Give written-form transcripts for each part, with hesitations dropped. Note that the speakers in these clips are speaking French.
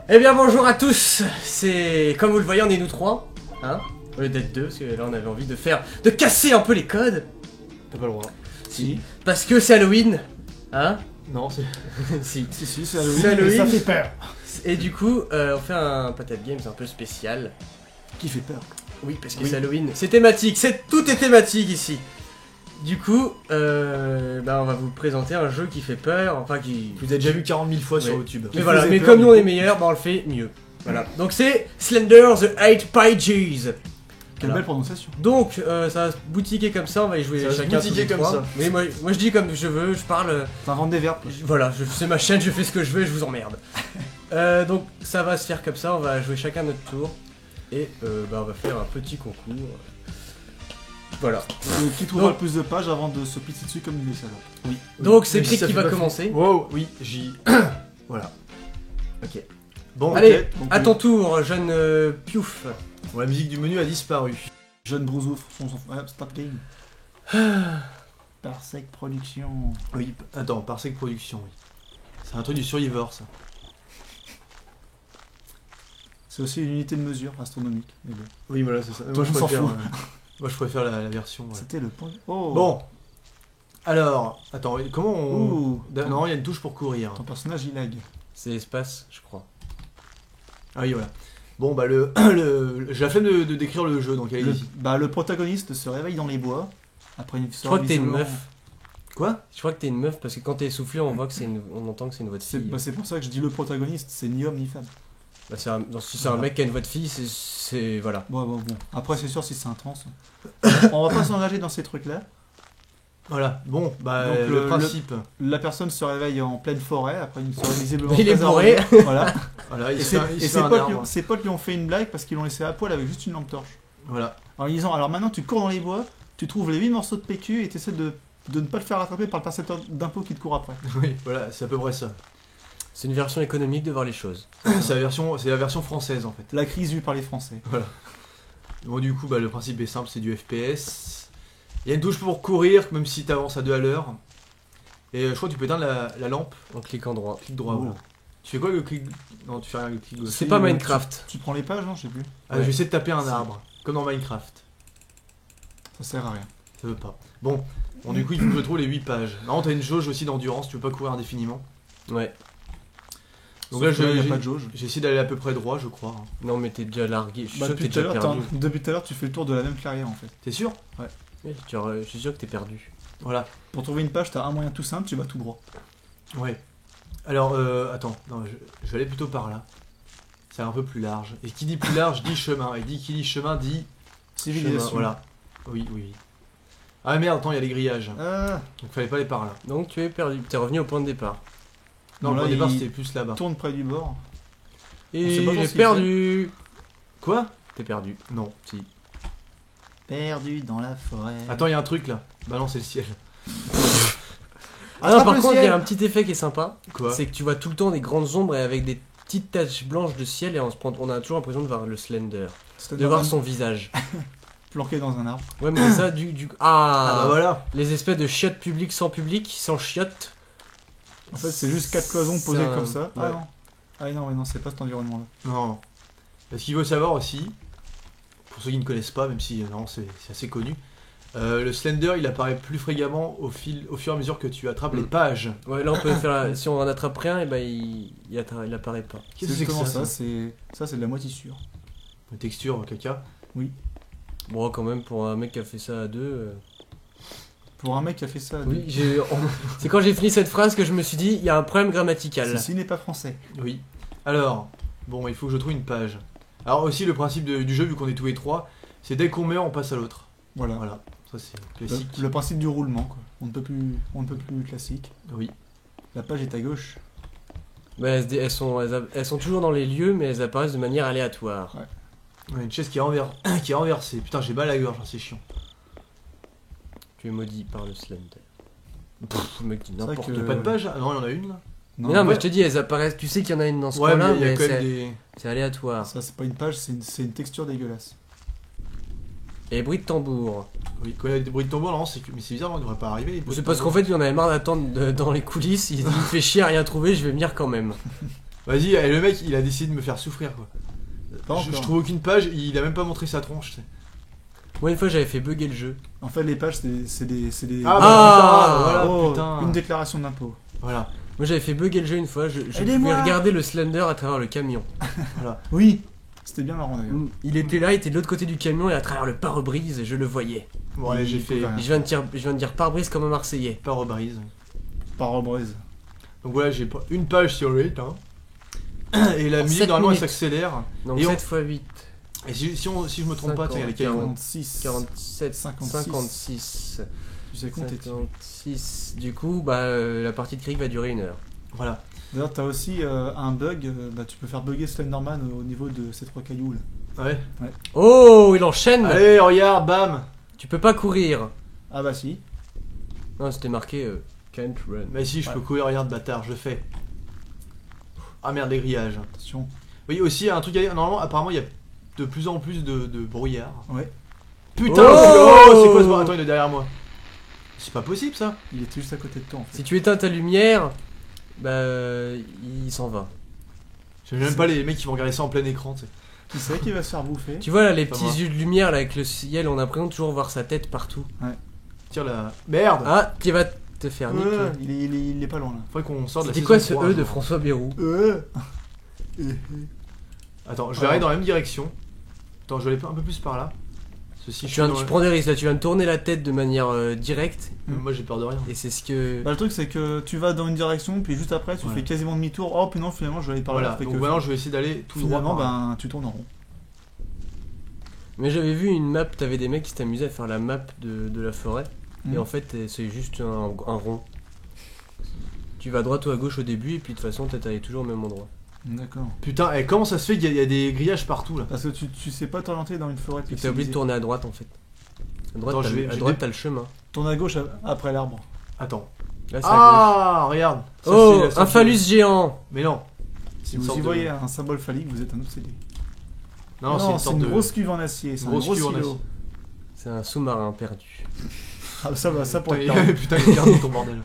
Eh bien bonjour à tous, c'est comme vous le voyez on est nous trois, hein, au lieu d'être deux, parce que là on avait envie de casser un peu les codes. T'as pas le droit. Si. Parce que c'est Halloween, hein. Non, c'est... Si. Si, c'est Halloween, C'est Halloween. mais ça fait peur. Et du coup, on fait un Patate Games un peu spécial. Qui fait peur? Oui, parce que Oui. c'est Halloween, c'est thématique, tout est thématique ici. Du coup, on va vous présenter un jeu qui fait peur, enfin qui... Vous avez déjà vu 40 000 fois sur Ouais. YouTube. Mais voilà, mais comme nous on est meilleurs, on le fait mieux. Voilà. Donc c'est Slender the 8 Pages. Quelle belle prononciation. Donc ça va se boutiquer comme ça, on va y jouer Ça va se chacun boutiquer tous les comme trois. ça. Mais moi je dis comme je veux, je parle. T'inventes des verbes. Voilà, c'est ma chaîne, je fais ce que je veux, je vous emmerde. Donc ça va se faire comme ça, on va jouer chacun notre tour. Et on va faire un petit concours. Voilà. Qui trouvera Donc- le plus de pages avant de se pisser dessus comme une salopes. Oui. Donc c'est Mais Trick ça qui fait va pas commencer. Wow, oui, j'y... Voilà. Ok. Bon, Allez, ok, donc, à ton tour, jeune Piouf. Bon, la musique du menu a disparu. Jeune Brousouf, stop game. Parsec Production. Oui, attends, Parsec Production, oui. C'est un truc du Survivor, ça. C'est aussi une unité de mesure astronomique. Mais bon. Oui, voilà, c'est ça. Toi, je on s'en préfère, fout. moi, je préfère la version... ouais. C'était le point. Oh. Bon. Alors, attends, comment on... Ouh. Non, il y a une touche pour courir. Ton personnage il lag. C'est espace, je crois. Ah oui, voilà. Bon, bah, j'ai la flemme de décrire le jeu, donc allez-y. Le protagoniste se réveille dans les bois après une Je crois que t'es une isolant. meuf. Quoi? Je crois que t'es une meuf parce que quand t'es essoufflé, on voit que on entend que c'est une voix de C'est fille. c'est pour ça que je dis le protagoniste, c'est ni homme ni femme. Si c'est un mec qui a une voix de fille, c'est voilà. Bon. Après, c'est sûr si c'est un trans. On va pas s'engager dans ces trucs-là. Voilà. Bon, bah, Donc, le principe. La personne se réveille en pleine forêt après une soirée visiblement Il est très bourré. arrosée. Voilà. Voilà, il Et, se fait un- il se fait un arbre. ses potes lui ont fait une blague parce qu'ils l'ont laissé à poil avec juste une lampe torche. Voilà. En lui disant, alors maintenant tu cours dans les bois, tu trouves les 8 morceaux de PQ et tu essaies de ne pas le faire rattraper par le percepteur d'impôt qui te court après. Oui, voilà, c'est à peu près ça. C'est une version économique de voir les choses. C'est la version française, en fait. La crise vue par les Français. Bon, du coup, bah, le principe est simple, c'est du FPS. Il y a une touche pour courir, même si t'avances à 2 à l'heure. Et je crois que tu peux éteindre la lampe. En cliquant droit. Clic droit, Oh. voilà. Tu fais quoi avec le clic... Non, tu fais rien avec le clic gauche. C'est pas Minecraft. Tu prends les pages, non? Je sais plus. Ah, je vais essayer de taper un arbre, comme dans Minecraft. Ça sert à rien. Ça veut pas. Bon, du coup, il faut que je trouve les 8 pages. Non, t'as une jauge aussi d'endurance, tu peux pas courir indéfiniment. Ouais. Donc là, Sauf que il y a j'ai pas de jauge. j'ai essayé d'aller à peu près droit, je crois. Non mais t'es déjà largué. Je suis sûr que t'es depuis, tout à déjà l'heure, perdu. depuis tout à l'heure, tu fais le tour de la même clairière en fait. T'es sûr? Oui, je suis sûr que t'es perdu. Voilà. Pour trouver une page, t'as un moyen tout simple, tu vas tout droit. Ouais. Alors, attends, non, je vais aller plutôt par là. C'est un peu plus large. Et qui dit plus large dit chemin. Et qui dit chemin dit Civilisation. chemin, voilà. Oui. Ah merde, attends, il y a les grillages. Ah, Donc fallait pas aller par là. Donc tu es perdu. T'es revenu au point de départ. Non, Bon, le là, point de départ il c'était plus là-bas. tourne près du bord. Et sait pas trop il est ce qu'il perdu. Quoi? T'es perdu. Non. Si. Perdu dans la forêt. Attends, il y a un truc là. Bah non, c'est le ciel. Ah non, par le contre, il y ciel. a un petit effet qui est sympa. Quoi? C'est que tu vois tout le temps des grandes ombres et avec des petites taches blanches de ciel et on a toujours l'impression de voir le Slender. C'est De voir son visage. planqué dans un arbre. Ouais, mais ça, Ah bah voilà. Les espèces de chiottes publiques sans chiottes. En fait, c'est juste 4 cloisons posées Ça- comme ça. ouais. Ah non. Ah non, c'est pas cet environnement-là. Non. Parce qu'il faut savoir aussi, pour ceux qui ne connaissent pas, même si non, c'est assez connu, le Slender il apparaît plus fréquemment au fur et à mesure que tu attrapes les pages. Ouais, là on peut faire. Si on en attrape rien, et ben il apparaît pas. Qu'est-ce que C'est c'est que justement ça, ça, c'est de la moisissure. Une texture caca. Bon, quand même, pour un mec qui a fait ça à deux. Pour un mec qui a fait ça, Oui, c'est quand j'ai fini cette phrase que je me suis dit, il y a un problème grammatical. ceci n'est pas français. Oui. Alors, bon, il faut que je trouve une page. Alors aussi le principe du jeu, vu qu'on est tous les trois, c'est dès qu'on meurt, on passe à l'autre. Voilà. Voilà. Ça c'est classique. Le principe du roulement, quoi. On ne peut plus classique. Oui. La page est à gauche. Mais elles sont toujours dans les lieux, mais elles apparaissent de manière aléatoire. Ouais, une chaise qui est, qui est renversée. Putain, j'ai mal à la gorge, c'est chiant. Tu es maudit par le Slender. Pff, le mec dit C'est vrai n'importe que- Y'a pas de page? Ah non, il y en a une là. Non, Mais non, mais ouais. je te dis, elles apparaissent. Tu sais qu'il y en a une dans ce Ouais, coin-là, mais il y a mais quand même des. c'est aléatoire. ça c'est pas une page, c'est une texture dégueulasse. Et bruit de tambour. Oui, quand il y a des bruits de tambour, non, mais c'est bizarre, on devrait pas arriver. les bruits C'est de parce qu'en tambour. fait, il en avait marre d'attendre dans les coulisses. Il fait chier à rien trouver, je vais venir quand même. Vas-y, et le mec il a décidé de me faire souffrir quoi. Pas Je encore. trouve aucune page, il a même pas montré sa tronche. Tu sais. Moi, une fois, j'avais fait bugger le jeu. En fait, les pages, c'est des... Ah, Ah, bah putain, Oh, voilà, putain. une déclaration d'impôt. Voilà. Moi, j'avais fait bugger le jeu une fois. Je pouvais Aidez-moi. regarder le Slender à travers le camion. Oui, c'était bien marrant d'ailleurs. Il était là, il était de l'autre côté du camion et à travers le pare-brise, je le voyais. Bon, allez, j'ai fait Ouais. Je viens de dire pare-brise comme un Marseillais. pas reprise. Par reprise. Donc voilà, j'ai pas une page sur 8. Hein. Et la En musique, 7 normalement, elle minutes. s'accélère. Donc Et 7 x 8. Et si je me trompe pas, 50, tiens, il y a les cailloux. 46. 47, 56. 56. Tu sais compter. 56. Du coup, la partie de Krieg va durer 1 heure. Voilà. D'ailleurs, t'as aussi un bug. Tu peux faire bugger Slenderman au niveau de ces 3 cailloux là. Ouais. Oh, il enchaîne. Allez, regarde, bam. Tu peux pas courir. Ah bah si. Non, c'était marqué can't run. Mais si, je Ouais. peux courir, regarde, bâtard, je le fais. Ah merde, les grillages. Attention. Oui, aussi, il y a un truc à dire. Normalement, apparemment, il y a de plus en plus de brouillard. Ouais. Putain, Oh c'est quoi ce... Attends, il est derrière moi. C'est pas possible ça. Il était juste à côté de toi en fait. Si tu éteins ta lumière, il s'en va. J'aime même pas les mecs qui vont regarder ça en plein écran, tu sais. Qui c'est qui va se faire bouffer? Tu vois là les Pas petits moi. yeux de lumière là avec le ciel, on a l'impression de toujours voir sa tête partout. Tire la. Merde. Ah, tu vas te faire niquer. Il est pas loin là. Faudrait qu'on sorte de la C'était saison quoi ce 3, E de genre. François Bayrou? Attends, je vais aller dans la même direction. Attends, je vais aller un peu plus par là. Ceci, Tu prends des risques là, tu viens de tourner la tête de manière directe Moi j'ai peur de rien. et c'est ce que... Bah, le truc c'est que tu vas dans une direction, puis juste après tu Ouais. fais quasiment demi-tour. Oh, puis non, finalement je vais aller par Voilà, là. Fait donc que maintenant je vais essayer d'aller tout droit. finalement, par là. tu tournes en rond. Mais j'avais vu une map, t'avais des mecs qui s'amusaient à faire la map de la forêt et en fait c'est juste un rond. Tu vas à droite ou à gauche au début et puis de toute façon t'arrives toujours au même endroit. D'accord. Putain, et comment ça se fait qu'il y a des grillages partout là? Parce que tu sais pas t'orienter dans une forêt Et t'as oublié de tourner à droite en fait. À droite, Attends, t'as je vais- à j'ai droite des- t'as le chemin. Tourne à gauche après l'arbre. Attends. Là c'est à Ah, regarde. Ça, gauche. Oh, c'est la sorte un de- phallus géant. Mais non. Si une vous sorte y de- voyez un symbole phallique, vous êtes un obsédé. Non, c'est une sorte une de. grosse cuve en acier, c'est un grosse gros cuve en silo. acier. C'est un sous-marin perdu. Ah, ça va, ça pourrait être Putain, perdu. putain, il est perdu ton bordel.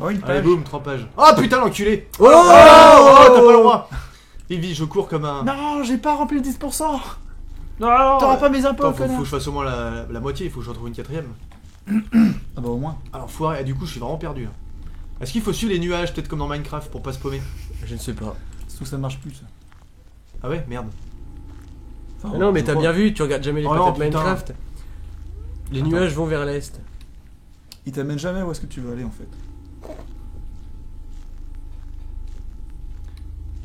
Oh, une Allez, page. boum, 3 pages. Oh putain, l'enculé! Oh, T'as pas le droit! Vite, je cours comme un. Non, j'ai pas rempli le 10%. Non! T'auras pas mes impôts, Attends, faut connard. que je fasse au moins la moitié, il faut que je retrouve une 4ème. Ah bah au moins. Alors, foiré, et du coup, je suis vraiment perdu là. Est-ce qu'il faut suivre les nuages, peut-être comme dans Minecraft, pour pas se paumer? Je ne sais pas. Surtout que ça marche plus ça. Ah ouais, merde. Enfin, Non mais je t'as crois. bien vu, tu regardes jamais les Oh non, patates putain. Minecraft. Les Attends. nuages vont vers l'est. Il t'amène jamais où est-ce que tu veux aller en fait.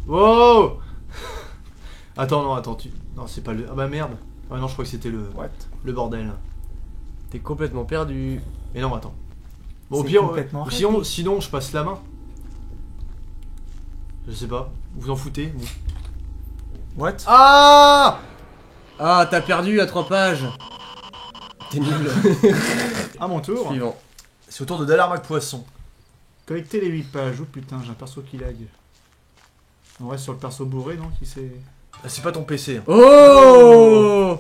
Wow! Attends, non, attends, Non, c'est pas le. Ah bah merde. Ah non, je crois que c'était What? le bordel. T'es complètement perdu. Mais non, attends. Bon, au C'est pire, complètement sinon, je passe la main. Je sais pas. Vous en foutez? Bon. What? Ah! Ah, t'as perdu à 3 pages. T'es nul. À mon tour. Suivant. C'est au tour de Dalarmac Poisson. Collecter les 8 pages. Oh putain, j'ai un perso qui lag. On reste sur le perso bourré, non? Qui c'est. Ah, c'est pas ton PC. Oh,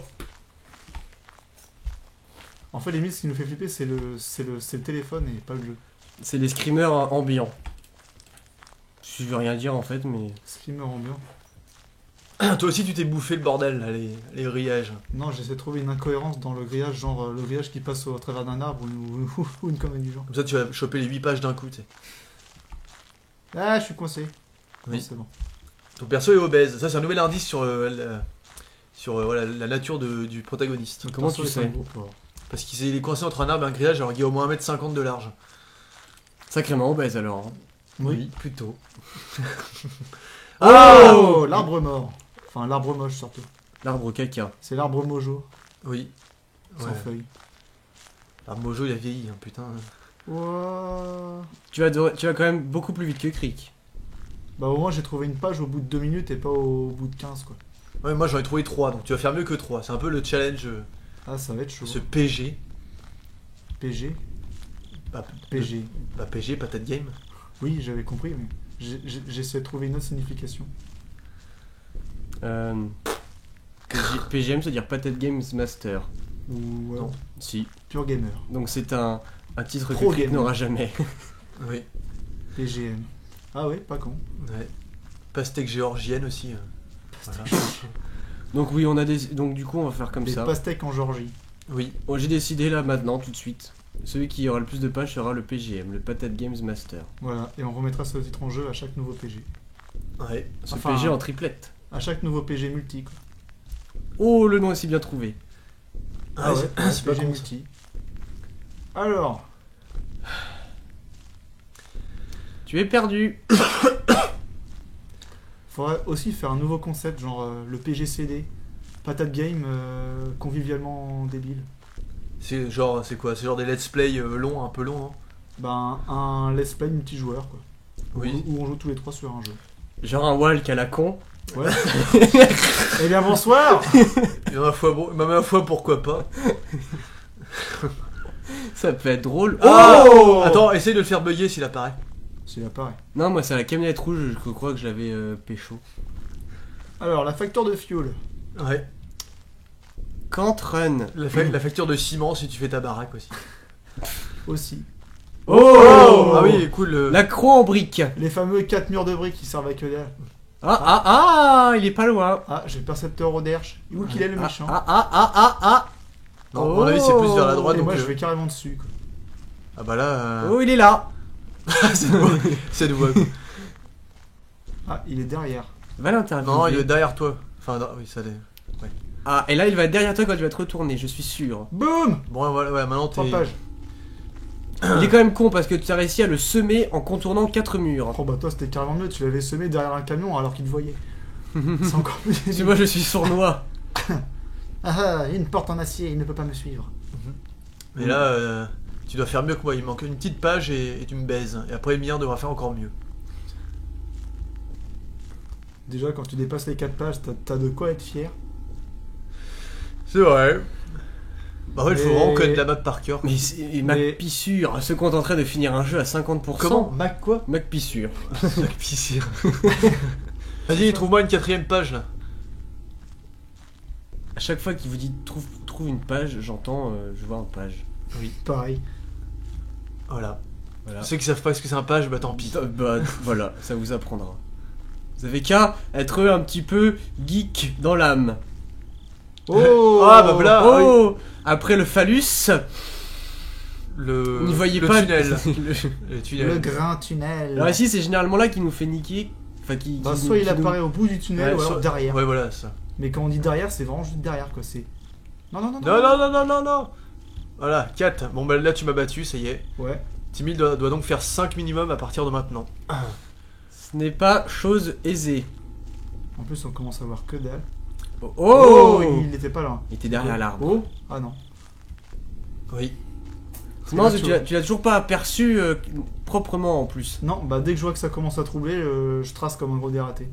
En fait, limite, ce qui nous fait flipper, c'est le téléphone et pas le jeu. c'est les screamers ambiants. Je veux rien dire en fait, mais... Ce qui me rend bien. Toi aussi, tu t'es bouffé le bordel, là, les grillages. Non, j'essaie de trouver une incohérence dans le grillage, genre le grillage qui passe au travers d'un arbre ou une connerie du genre. Comme ça, tu vas choper les 8 pages d'un coup, tu sais. Ah, je suis coincé. Oui. Non, c'est bon. Ton perso est obèse. Ça, c'est un nouvel indice sur, voilà, la nature du protagoniste. Comment Perso tu est sais? un gros porc. Parce qu'il est coincé entre un arbre et un grillage, alors il y a au moins 1m50 de large. Sacrément obèse alors. hein. Oui. plutôt. Oh, l'arbre mort. Enfin, l'arbre moche surtout. L'arbre caca. C'est l'arbre mojo, Oui. sans Ouais. feuilles. Alors Mojo, il a vieilli, hein, putain. Ouah. Tu vas quand même beaucoup plus vite que Crick. Bah au moins j'ai trouvé une page au bout de 2 minutes et pas au bout de 15 quoi. Ouais, moi j'en ai trouvé 3, donc tu vas faire mieux que 3. C'est un peu le challenge, Ah ça va être chaud. ce PG. PG Bah, PG. Bah, PG, patate game. Oui j'avais compris mais j'essaie de trouver une autre signification. PGM, c'est-à-dire Patate Games Master. Ou Non. Si. Pure Gamer. Donc c'est un titre Pro que Crick gamer. n'aura jamais. Oui. PGM. Ah ouais, pas con. Ouais. Pastèque géorgienne aussi. Voilà. Donc oui, on a des... Donc du coup, on va faire comme Des ça. pastèques en Georgie. Oui. Bon, j'ai décidé là, maintenant, tout de suite. Celui qui aura le plus de pages sera le PGM, le Patate Games Master. Voilà, et on remettra ce titre en jeu à chaque nouveau PG. Ouais. Ce Enfin, PG en triplette. À chaque nouveau PG multi, quoi. Oh, le nom est si bien trouvé. Ah ouais, c'est pas PG con, multi. Alors, Tu es perdu. faudrait aussi faire un nouveau concept, genre le PGCD. Patate Game convivialement débile. C'est genre, c'est quoi? C'est genre des let's play longs, un peu longs, non? Ben, un let's play multijoueur, quoi. Oui. Où on joue tous les trois sur un jeu. Genre un walk à la con. Ouais. Eh bien, bonsoir. Et ma foi, pourquoi pas? Ça peut être drôle. Oh Attends, essaye de le faire bugger s'il apparaît. C'est l'appareil. Non, moi c'est la camionnette rouge, je crois que je l'avais pécho. Alors, la facture de fuel. Ouais. Can't run. La facture de ciment si tu fais ta baraque aussi. Aussi. Oh, Ah oui, cool. La croix en brique. Les fameux 4 murs de briques qui servent à que dalle. Il est pas loin. Ah, j'ai le percepteur au derche. Où qu'il est le méchant? Non, à mon avis, c'est plus vers la droite. Et Donc, moi, je vais carrément dessus, quoi. Ah bah là. Oh, il est là. C'est de voix. Ah, il est derrière. Va l'interviewer. Non, il est derrière toi. Enfin, non, oui, ça l'est. Ah, et là il va être derrière toi quand tu vas te retourner, je suis sûr. Boum. Bon, voilà, ouais, maintenant 3 t'es. pages. Il est quand même con parce que tu as réussi à le semer en contournant 4 murs. Oh bah toi, c'était carrément mieux. Tu l'avais semé derrière un camion alors qu'il te voyait. C'est encore plus. Tu vois, je suis sournois. Ah, une porte en acier, il ne peut pas me suivre. Mais là, tu dois faire mieux que moi. Il manque une petite page et tu me baises. Et après, Emilien devra faire encore mieux. Déjà, quand tu dépasses les 4 pages, t'as de quoi être fier. C'est vrai. Bah ouais, il faut Mais- vraiment connaître la map par cœur. Mais c'est Mac Pissure se contenterait de finir un jeu à 50%. Comment Mac quoi Mac Pissure. Mac Pissire. Vas-y, trouve-moi une 4ème page là. À chaque fois qu'il vous dit trouve une page, j'entends je vois une page. Pareil. Voilà. Voilà. Ceux qui savent pas ce que c'est un page, bah tant pis. Bah, voilà, ça vous apprendra. Vous avez qu'à être un petit peu geek dans l'âme. Oh. Ah bah voilà. Oh Après le phallus, Le. n'y voyez le pas tunnel. le- Le tunnel. Le grain tunnel. Alors ici c'est généralement là qui nous fait niquer. Enfin qui. Bah, qui soit nous- il qui nous- apparaît au bout du tunnel Ouais, ou alors soit- derrière. Ouais, voilà ça. Mais quand on dit derrière, c'est vraiment juste derrière, quoi. C'est. Non, non, non, Non, non, non, non, non, non. Voilà, 4. Bon bah là tu m'as battu, ça y est. Ouais. Timmy doit donc faire 5 minimum à partir de maintenant. Ce n'est pas chose aisée. En plus, on commence à voir que dalle. Oh, Il était pas là. Il était derrière l'arbre. Oh. Ah non. Oui. Non, là, tu l'as toujours pas aperçu proprement en plus. Non, bah dès que je vois que ça commence à troubler, je trace comme un gros dératé.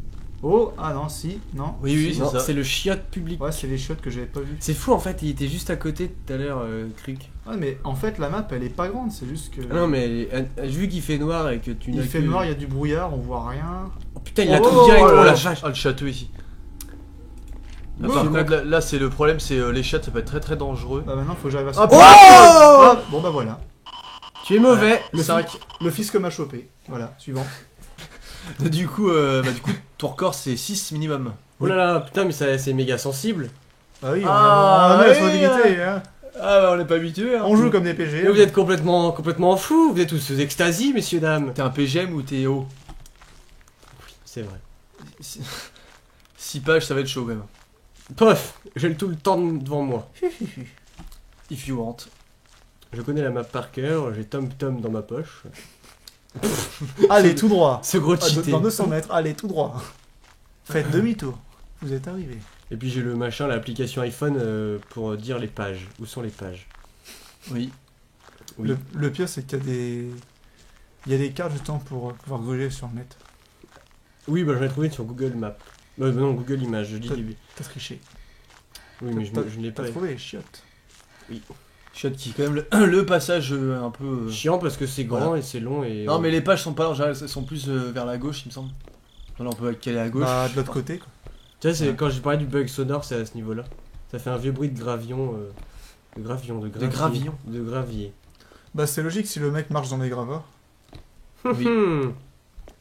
Oh, ah non, si, non. Oui, oui, si. Non, c'est ça. c'est le chiotte public. Ouais, c'est les chiottes que j'avais pas vu. C'est fou en fait, il était juste à côté tout à l'heure, Cric. Ouais, mais en fait, la map, elle est pas grande, c'est juste que. Ah non, mais vu qu'il fait noir et que tu Il n'as fait que- noir, il y a du brouillard, on voit rien. Oh putain, il la Oh, trouve direct. oh Oh là la là. vache. Ah, le château ici. Là, Ouh, par c'est contre, là, c'est le problème, c'est les chats, ça peut être très très dangereux. Bah maintenant, faut que j'arrive à Ah, sauter. Oh Ah, bon bah voilà. Tu es mauvais. Le, Cinq. le fisc m'a chopé. Voilà, suivant. Du coup, ton record c'est 6 minimum. Oh là là, putain, mais c'est méga sensible. Ah oui, Ah, on a la oui, solidité, hein. Ah bah on n'est pas habitué. Hein. On joue comme des PG. Mais vous êtes complètement fous, vous êtes tous sous extasie, messieurs, dames. T'es un PGM ou t'es haut? C'est vrai. 6 pages, ça va être chaud quand même. Bref, j'ai tout le temps devant moi. If you want. Je connais la map par cœur, j'ai Tom Tom dans ma poche. Allez, tout droit. Ce gros Ah, cheaté. dans 200 mètres, allez, tout droit. Faites demi-tour. Vous êtes arrivé. Et puis j'ai le machin, l'application iPhone pour dire les pages. Où sont les pages? Oui. Oui. Le pire, c'est qu'il y a des. Il y a des cartes justement pour pouvoir gruger sur le net. Oui, bah j'en ai trouvé sur Google Maps. Non, Google Images, je dis T'as- début. T'as triché. Oui, mais je ne l'ai pas. T'as trouvé les chiottes. Chiotte qui quand même le passage un peu. Chiant parce que c'est grand Voilà. et c'est long et. Non mais les pages sont pas larges, elles sont plus vers la gauche il me semble. Là on peut caler à gauche. Bah, de l'autre côté, quoi. Tu sais, c'est Ouais. quand j'ai parlé du bug sonore, c'est à ce niveau-là. Ça fait un vieux bruit de gravion. De gravier. De gravier. Bah, c'est logique si le mec marche dans les gravats. Oui.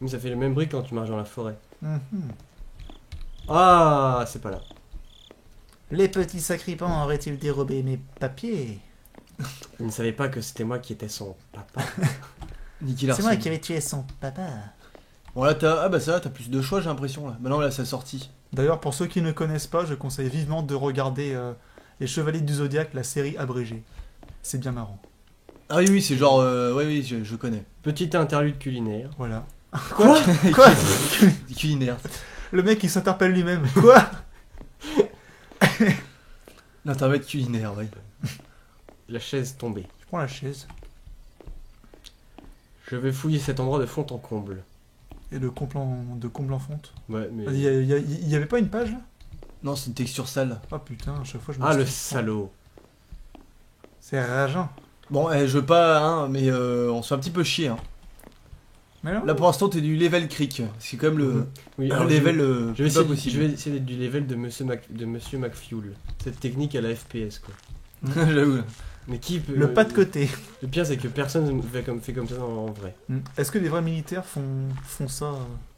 Mais ça fait le même bruit quand tu marches dans la forêt. Ah, c'est pas là. Les petits sacripants auraient-ils dérobé mes papiers? Il ne savait pas que c'était moi qui étais son papa. Nicky C'est Larson. moi qui avais tué son papa. Bon là t'as... Ah bah ça, t'as plus de choix j'ai l'impression là. Maintenant là c'est sorti. D'ailleurs, pour ceux qui ne connaissent pas, je conseille vivement de regarder Les Chevaliers du Zodiaque, la série abrégée. C'est bien marrant. Ah oui, c'est genre... oui, je connais. Petite interlude culinaire. Voilà. Quoi Culinaire. Le mec, il s'interpelle lui-même. Quoi? L'intermède culinaire, oui. La chaise tombée. Je prends la chaise. Je vais fouiller cet endroit de fond en comble. Et de comble en fonte. Ouais, mais... Il y avait pas une page là? Non, c'est une texture sale. Ah putain, à chaque fois je me Ah, le dis- salaud. C'est rageant. Bon, je veux pas, hein, mais on se fait un petit peu chier. Hein. Mais non. Là pour l'instant t'es du level cric. C'est quand même le Oui, un alors level je vais pas essayer, possible. je vais essayer d'être du level de Monsieur, de Monsieur McFuel. Cette technique à la FPS, quoi. J'avoue. Mais qui peut... Le pas de côté. Le pire, c'est que personne fait comme ça en vrai. Est-ce que les vrais militaires font ça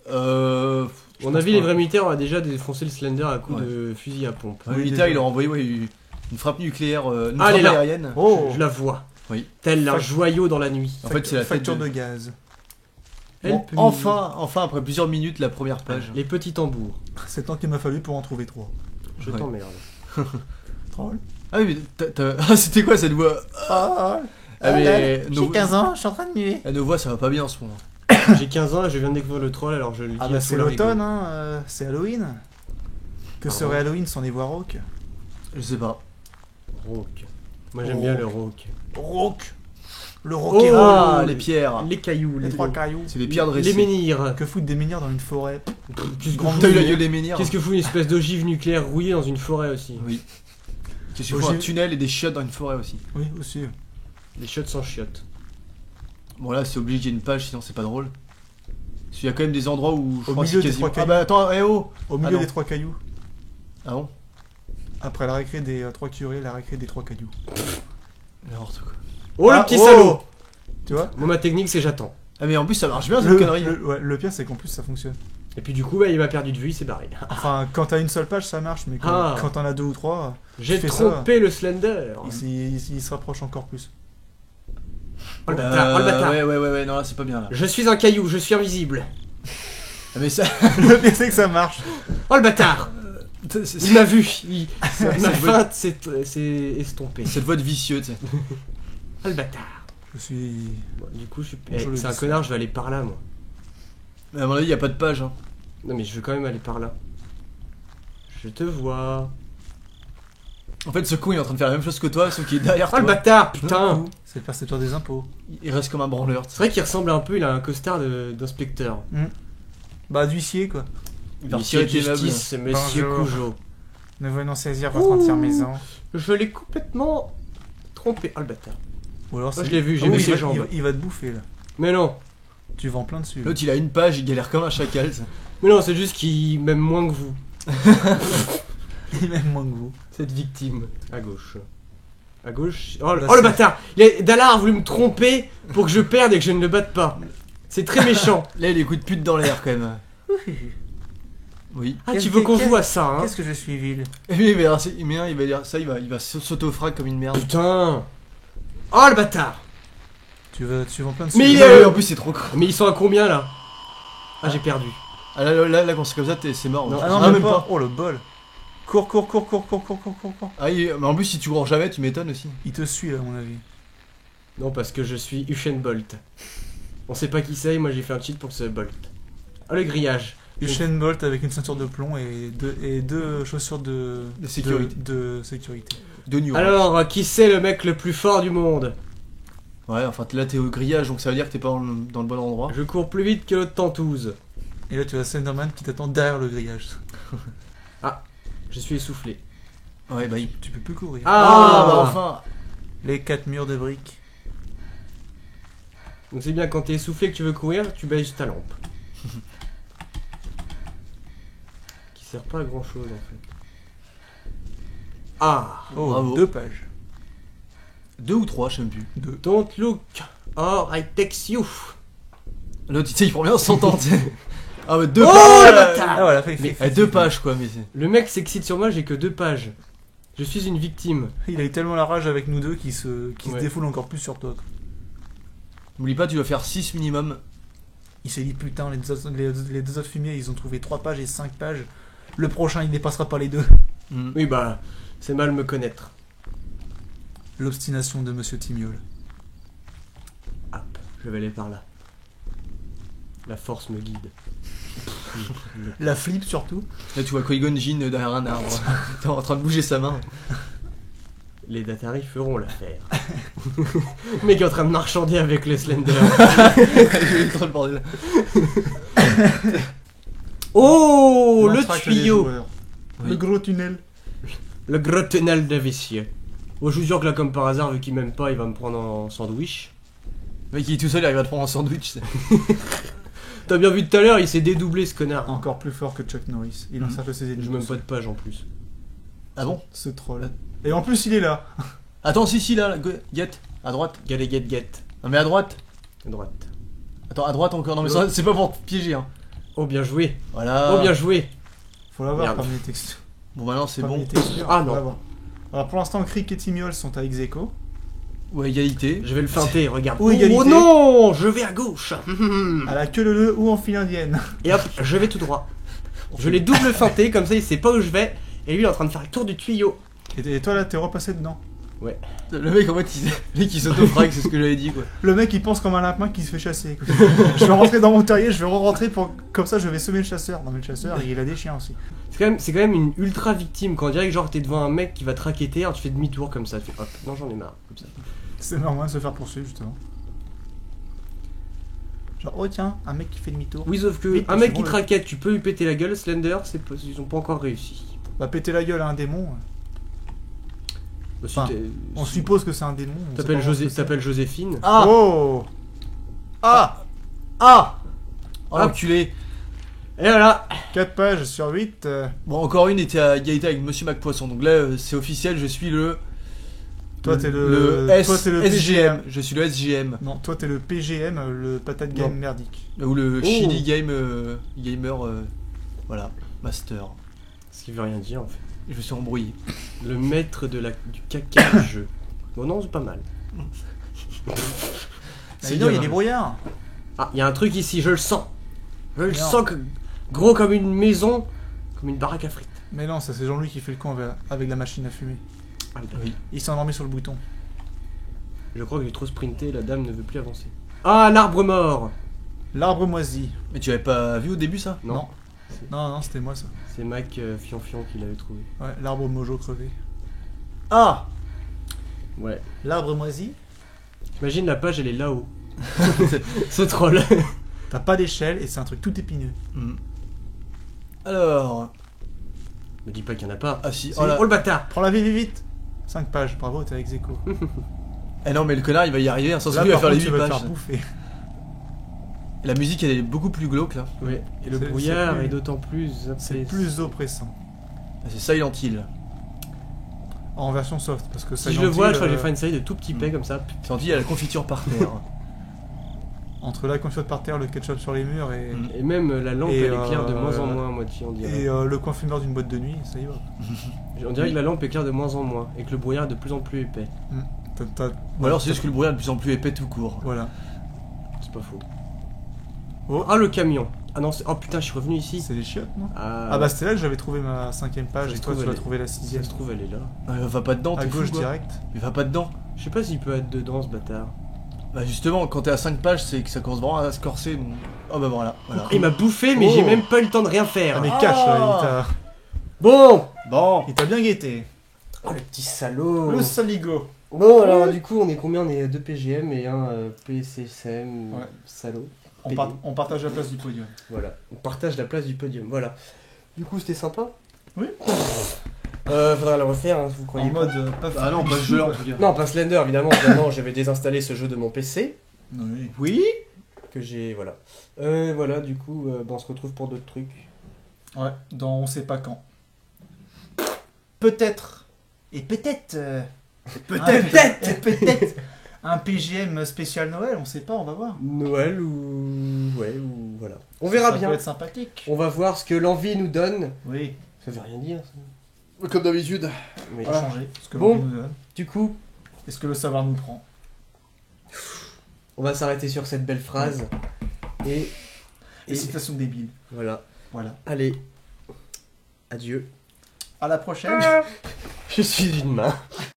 Je On pense a vu pas. les vrais militaires, on a déjà défoncé le Slender à coups Ouais. de fusil à pompe. Un Oui, militaire déjà. il a envoyé une frappe nucléaire, une Ah, elle est frappe là. aérienne. Oh, Je la vois. Oui. Tel un Fac- joyau dans la nuit. En fait c'est la tête facture de... de gaz. Bon, Help me. enfin après plusieurs minutes la première page. Les petits tambours. C'est le temps qu'il m'a fallu pour en trouver 3. Je Ouais. t'emmerde. Troll. Ah oui mais ah, c'était quoi cette voix? Ah, Ah mais j'ai 15 ans, je suis en train de muer. nos voix ça va pas bien en ce moment. J'ai 15 ans et je viens de découvrir le troll, alors je le dis Ah à bah fond c'est la l'automne, rigole. hein, c'est Halloween. Que serait Halloween sans les voix rauques? Je sais pas. Rock. Moi j'aime bien le rock. Rauque. Le Oh, rockero. Ah les pierres. Les cailloux, Les 3 cailloux. C'est les pierres les dressées. menhirs. Que foutent des menhirs dans une forêt? Qu'est-ce que Grande fout T'as eu la une- gueule des menhirs? Qu'est-ce que fout une espèce d'ogive nucléaire rouillée dans une forêt aussi? Oui. Qu'est-ce que Oh, fout un j'ai- tunnel et des chiottes dans une forêt aussi? Oui, aussi. Les chiottes sans chiottes. Bon là c'est obligé qu'il y ait une page sinon c'est pas drôle. Parce qu'il y a quand même des endroits où je Au crois que c'est milieu des quasiment... trois Ah bah attends, eh oh. Au Ah milieu non. des 3 cailloux. Ah bon? Après la récré des 3 curés, la récré des 3 cailloux. N'importe quoi. Oh Ah, le petit oh salaud! Tu vois? Moi ma technique c'est j'attends. Ah mais en plus ça marche bien cette connerie. Le pire, c'est qu'en plus ça fonctionne. Et puis du coup bah, il m'a perdu de vue, il s'est barré. Enfin, quand t'as une seule page, ça marche, mais Ah. quand t'en as 2 ou 3, J'ai fais trompé le Slender. il se rapproche encore plus. Oh le bâtard, oh le bâtard. Ouais, non là c'est pas bien là. Je suis un caillou, je suis invisible. Ah, mais ça... Le pire, c'est que ça marche. Oh le bâtard! Il m'a vu, ma feinte s'est estompée. Cette voix de vicieux tu sais. Oh le bâtard! Je suis... Bon, du coup, je suis. Je le C'est un dis. connard, je vais aller par là, moi. Mais à mon avis y a pas de page hein. Non, mais je vais quand même aller par là. Je te vois. En fait ce con il est en train de faire la même chose que toi sauf qu'il est derrière Oh le toi. bâtard, putain! C'est le percepteur des impôts. Il reste comme un branleur. tu C'est sais. vrai qu'il ressemble un peu, il a un costard d'inspecteur. Bah, d'huissier, quoi. Il va Huissier retirer de tes meubles. justice, c'est Monsieur Bonjour. Cougeot. Nous venons saisir votre entière maison. Je l'ai complètement trompé. Oh le bâtard. Ou alors, je l'ai vu, j'ai Ah vu oui, ses il va- jambes. Il va te bouffer, là. Mais non, Tu vends plein dessus. là. L'autre il a une page, il galère comme un chacal. ça. mais non, c'est juste qu'il m'aime moins que vous. Il m'aime moins que vous. Cette victime. À gauche. À gauche. Oh, Là, oh le c'est- bâtard! Dalla a voulu me tromper pour que je perde et que je ne le batte pas. C'est très méchant. Là il écoute pute dans l'air quand même. Oui. Ah, Qu'est-ce tu veux que- qu'on qu'est-ce- joue à ça, hein? Qu'est-ce que je suis vil. Mais alors, il va dire ça, il va s'auto-frag comme une merde. Putain! Oh le bâtard! Tu vends plein dessus. Mais il Non, est- mais en plus c'est trop con. Mais ils sont à combien là? Ah, j'ai perdu. Ah là quand c'est comme ça c'est mort. Non. Ah non, même pas. Oh, le bol. Cours. Ah mais en plus si tu cours jamais tu m'étonnes aussi. Il te suit, là, à mon avis. Non, parce que je suis Usain Bolt. On sait pas qui c'est, moi j'ai fait un cheat pour que ce Bolt. Ah, le grillage. Usain Bolt avec une ceinture de plomb et deux chaussures de sécurité. De sécurité. De New York. Alors, qui c'est le mec le plus fort du monde? Ouais, enfin là t'es au grillage donc ça veut dire que t'es pas dans le bon endroit. Je cours plus vite que l'autre tentouse. Et là, tu as Slenderman qui t'attend derrière le grillage. Je suis essoufflé. Ouais, bah il. Tu peux plus courir. Ah, bah enfin. Les 4 murs de briques. Donc c'est bien, quand t'es essoufflé que tu veux courir, tu baisses ta lampe. Qui sert pas à grand chose en fait. Ah! Oh, Bravo. 2 pages. 2 ou 3, je sais même plus. 2. Don't look or I text you. L'autre tu sais il prend bien son temps. tu sais. Ah ouais, 2 Oh, pages. le bâtard. Ah voilà, Mais- 2 pages quoi, mais c'est... Le mec s'excite sur moi, j'ai que 2 pages. Je suis une victime. Il a eu tellement la rage avec nous deux qu'il se Ouais. défoule encore plus sur toi. Quoi. N'oublie pas, tu dois faire 6 minimum. Il s'est dit putain, les deux autres fumiers, ils ont trouvé 3 pages et 5 pages. Le prochain, il dépassera pas les deux. Mm. Oui, bah, c'est mal me connaître. L'obstination de Monsieur Timiol. Hop, je vais aller par là. La force me guide. La flip surtout. Là tu vois Qui-Gon Jinn derrière un arbre. T'es en train de bouger sa main. Les Datari feront l'affaire. Le mec est en train de marchander avec les Slender. J'ai trop le bordel. Oh, le L'entraque des tuyau. joueurs. Oui. Le gros tunnel. Le gros tunnel de vicieux. Oh, je vous jure que là, comme par hasard, vu qu'il m'aime pas, il va me prendre en sandwich. Le mec il est tout seul, il arrive à te prendre un sandwich. T'as bien vu tout à l'heure, il s'est dédoublé ce connard. Encore plus fort que Chuck Norris. Il encercle ses ennemis. Je même pas de page en plus. Ah bon? Ce troll. Et en plus, il est là. Attends, si, là, get, à droite. Get, get, get. Non mais à droite. À droite. Attends, à droite encore. Non mais ça, c'est pas pour te piéger hein. Oh, bien joué. Voilà. Oh, bien joué. Faut l'avoir Merde. parmi les textures. Bon maintenant c'est Parmi bon. les textures, Ah, faut non. l'avoir. Alors pour l'instant, Crick et Timiol sont à ex-aequo. Ouais, égalité. Je vais le feinter, regarde. Ou égalité. Oh non, je vais à gauche. À la queue leu ou en file indienne. Et hop, je vais tout droit. Je l'ai double feinté, comme ça il sait pas où je vais. Et lui il est en train de faire le tour du tuyau. Et toi là, t'es repassé dedans. Le mec en fait il s'auto-frag, c'est ce que j'avais dit quoi. Le mec il pense comme un lapin qui se fait chasser. quoi. Je vais rentrer dans mon terrier, je vais re-rentrer pour. Comme ça je vais semer le chasseur. Non mais le chasseur il a des chiens aussi. C'est quand même une ultra victime. Quand on dirait que genre t'es devant un mec qui va te raqueter, alors tu fais demi-tour comme ça. Tu fais hop, non j'en ai marre. Comme ça. C'est normal de se faire poursuivre justement. Genre oh tiens, un mec qui fait demi-tour. Oui, sauf que Vite, un mec c'est qui bon, te raquette, tu peux lui péter la gueule. Slender, ils ont pas encore réussi. Bah péter la gueule à un démon. Bah, si Enfin, t'es- On si- suppose que c'est un démon. on sait T'appelles pas vraiment ce que c'est. t'appelles Joséphine. Ah Oh Ah Ah Oh Ah. l'enculé. Et voilà. 4 pages sur 8. Bon encore une était à égalité avec Monsieur McPoisson. Donc là c'est officiel, je suis le... Toi t'es Toi t'es le PGM. SGM. Je suis le SGM. Non, toi t'es le PGM, le patate game Non. merdique. Ou le Oh. Chili Game Gamer voilà, Master. Ce qui veut rien dire en fait. Je me suis embrouillé. Le maître du caca du jeu. Bon non, c'est pas mal. Sinon il y a bien. des brouillards. Ah, il y a un truc ici, je le sens. Je le Non. sens gros comme une maison, comme une baraque à frites. Mais non, ça c'est Jean-Louis qui fait le con avec la machine à fumer. Ah, putain. Oui. Il s'est endormi sur le bouton. Je crois que j'ai trop sprinté, la dame ne veut plus avancer. Ah, l'arbre mort. L'arbre moisi. Mais tu avais pas vu au début ça? Non, Non. Non, c'était moi ça. c'est Mac Fion qui l'avait trouvé. Ouais, l'arbre mojo crevé. Ah Ouais. L'arbre moisi. T'imagines la page, elle est là-haut. Ce troll. T'as pas d'échelle et c'est un truc tout épineux. Hmm. Alors... Me dis pas qu'il y en a pas. Ah si, C'est- oh là. Oh le bâtard. Prends la vie vite. 5 pages, bravo, t'es avec Zeko. Eh non mais le connard il va y arriver, hein, sans Là il va par faire les contre, 8 tu vas te pages. faire bouffer. La musique elle est beaucoup plus glauque là. Ouais. Et le C'est- brouillard c'est plus- est d'autant plus... C'est plus oppressant. C'est Silent Hill. En version soft, parce que ça. Si je le vois, je crois que je vais faire une série de tout petits paix comme ça. Silent Hill il y a la confiture par terre. Entre la confiture par terre, le ketchup sur les murs et, Mm. Et même la lampe, Et, elle éclaire de moins en moins à moitié, on dirait. et le coin fumeur d'une boîte de nuit, ça y va. On dirait que la lampe éclaire de moins en moins et que le brouillard est de plus en plus épais. Ou alors c'est juste que le brouillard est de plus en plus épais tout court. Voilà. C'est pas faux. Oh. Ah, le camion. Ah non, oh putain, je suis revenu ici. C'est les chiottes, non Ah, Ah bah c'était là que j'avais trouvé ma 5ème page Ça et se toi trouve, tu vas elle est- trouver la si 6ème. ça se trouve, elle est là. Va pas dedans, À t'es gauche fou, quoi. direct. Mais va pas dedans. Je sais pas s'il peut être dedans ce bâtard. Bah justement, quand t'es à 5 pages, c'est que ça commence vraiment à se corser. Donc... Oh bah voilà. Il m'a bouffé, mais Oh. j'ai même pas eu le temps de rien faire. Ah mais cache là, Bon. Bon. il t'a bien guetté. Oh le petit salaud. Le saligo. Bon, alors du coup, on est combien? On est 2 PGM et un PCSM. Ouais. Salaud. On partage la place du podium. Voilà, on partage la place du podium, voilà. Du coup, c'était sympa. Oui. Faudra le refaire, hein, vous En croyez pas. mode pas Ah non, pas ce jeu là en tout cas. Non, pas Slender, évidemment. Évidemment, j'avais désinstallé ce jeu de mon PC. Oui. Oui. Que j'ai, voilà. Voilà, du coup, on se retrouve pour d'autres trucs. Ouais, dans on sait pas quand. Peut-être. Et peut-être. Peut-être. Un PGM spécial Noël, on sait pas, on va voir. Noël ou... Ouais, ou... voilà. On verra Ça bien. peut être sympathique. On va voir ce que l'envie nous donne. Oui, Ça veut rien dire. Ça. Comme d'habitude. Mais on va changer. Ce que Bon. l'envie nous donne. du coup, Et ce que le savoir nous prend. on va s'arrêter sur cette belle phrase. Et Et citation débile. voilà. Voilà. Allez. Adieu. À la prochaine. Je suis une main.